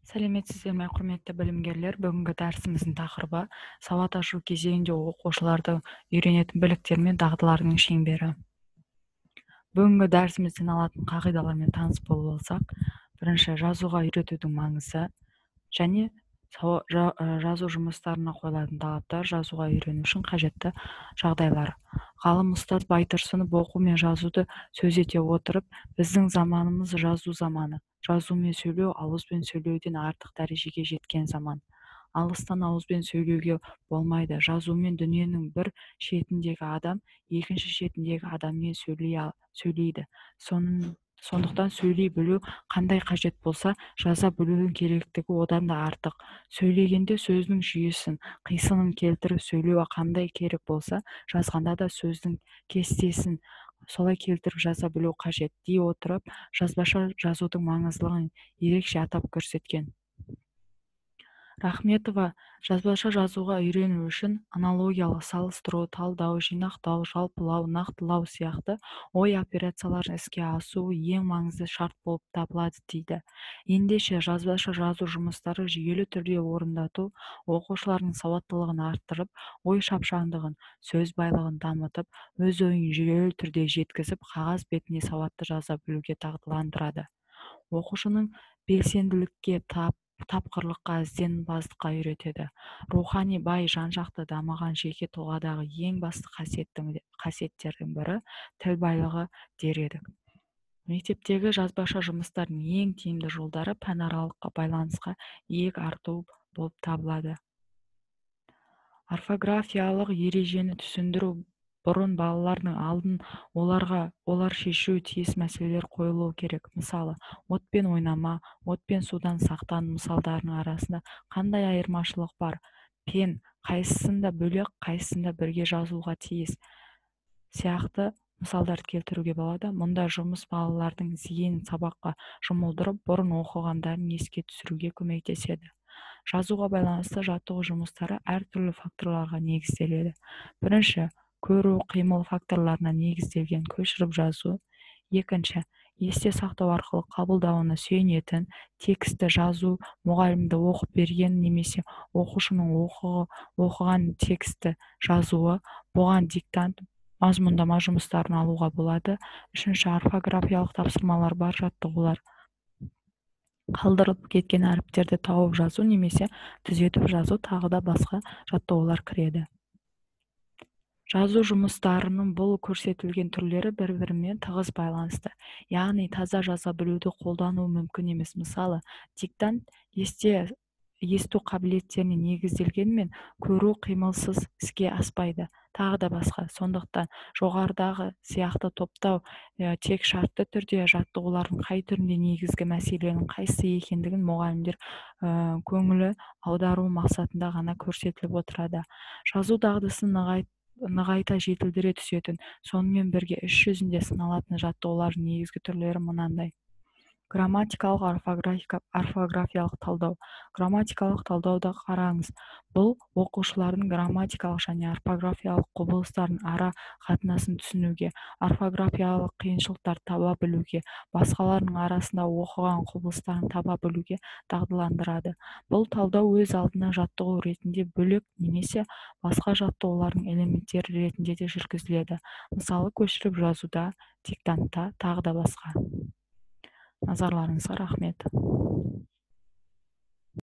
Сәлеметсіздер ме, құрметті білімгерлер? Бүгінгі дәрісіміздің тақырыбы сауат ашу кезеңінде оқушыларды үйренетін біліктер мен дағдылардың шеңбері. Бүгінгі дәрісімізден алатын қағидалармен таныс болып алсақ, бірінші, жазуға үйретудің маңызы және жазу жұмыстарына қойылатын талаптар, жазуға үйрену үшін қажетті жағдайлар. Ғалым ұстаз Байтұрсынов оқу мен жазуды сөз ете отырып, біздің заманымыз жазу заманы. Жазу мен сөйлеу ауызбен сөйлеуден артық дәрежеге жеткен заман. Алыстан ауызбен сөйлеуге болмайды. Жазумен дүниенің бір шетіндегі адам екінші шетіндегі адаммен сөйлейді. Сондықтан сөйлей білу қандай қажет болса, жаза білудің керектігі одан да артық. Сөйлегенде сөздің жүйесін, қисынын келтіріп сөйлеу қандай керек болса, жазғанда да сөздің кестесін солай келтіріп жаза білу қажет дей отырып, жазбаша жазудың маңыздылығын ерекше атап көрсеткен. Рахметова жазбаша жазуға үйрену үшін аналогиялық салыстыру, талдау, жинақтау, жалпылау, нақтылау сияқты ой операцияларын іске асуы ең маңызды шарт болып табылады дейді. Ендеше жазбаша жазу жұмыстары жүйелі түрде орындату оқушылардың сауаттылығын арттырып, ой шапшаңдығын, сөз байлығын дамытып, өз ойын жүйелі түрде жеткізіп, қағаз бетіне сауатты жаза білуге дағдыландырады. Оқушының белсенділікке, тапқырлыққа, ізденімпаздыққа үйретеді. Рухани бай, жан-жақты дамыған жеке тұлғадағы ең басты қасиеттердің бірі тіл байлығы дер едік. Мектептегі жазбаша жұмыстардың ең тиімді жолдары пәнаралық байланысқа иек арту болып табылады. Орфографиялық ережені түсіндіру бұрын балалардың алдын олар шешу тиіс мәселелер қойылуы керек. Мысалы, отпен ойнама, отпен судан сақтан мысалдарының арасында қандай айырмашылық бар? Пен қайсысында бөлек, қайсысында бірге жазылуға тиіс сияқты мысалдарды келтіруге болады. Мұнда жұмыс балалардың зейінін сабаққа жұмылдырып, бұрын оқығандарын еске түсіруге көмектеседі. Жазуға байланысты жаттығу жұмыстары әртүрлі факторларға негізделеді. Бірінші, көру, қимыл факторларына негізделген көшіріп жазу. Екінші, есте сақтау арқылы қабылдауына сүйенетін тексті жазу, мұғалімді оқып берген немесе оқушының оқыған тексті жазуы, бұған диктант, мазмұндама жұмыстарын алуға болады. Үшінші, орфографиялық тапсырмалар бар жаттығулар. Қалдырылып кеткен әріптерді тауып жазу немесе түзетіп жазу тағы да басқа жаттығулар кіреді. Жазу жұмыстарының бұл көрсетілген түрлері бір-бірімен тығыз байланысты. Яғни таза жаза білуді қолдану мүмкін емес. Мысалы, диктант есту қабілеттеріне негізделгенмен, көру қимылсыз іске аспайды. Тағы да басқа. Сондықтан жоғарыдағы сияқты топтау тек шартты түрде жаттығулардың қай түрінде негізгі мәселенің қайсысы екендігін мұғалімдер көңілі аудару мақсатында ғана көрсетіліп отырады. Жазу дағдысын нығайта жетілдіре түсетін, сонымен бірге іс жүзінде сыналатын жаттығулардың негізгі түрлері мынандай. Грамматикалық орфографиялық талдау. Грамматикалық талдауды қараңыз. Бұл оқушылардың грамматикалық және орфографиялық құбылыстардың ара қатынасын түсінуге, орфографиялық қиыншылықтар таба білуге, басқаларының арасында оқыған құбылыстарын таба білуге дағдыландырады. Бұл талдау өз алдына жаттығу ретінде бөлек немесе басқа жаттығулардың элементтері ретінде де жүргізіледі. Мысалы, көшіріп жазуда, диктантта, тағы да басқа. Назарларыңызға рахмет.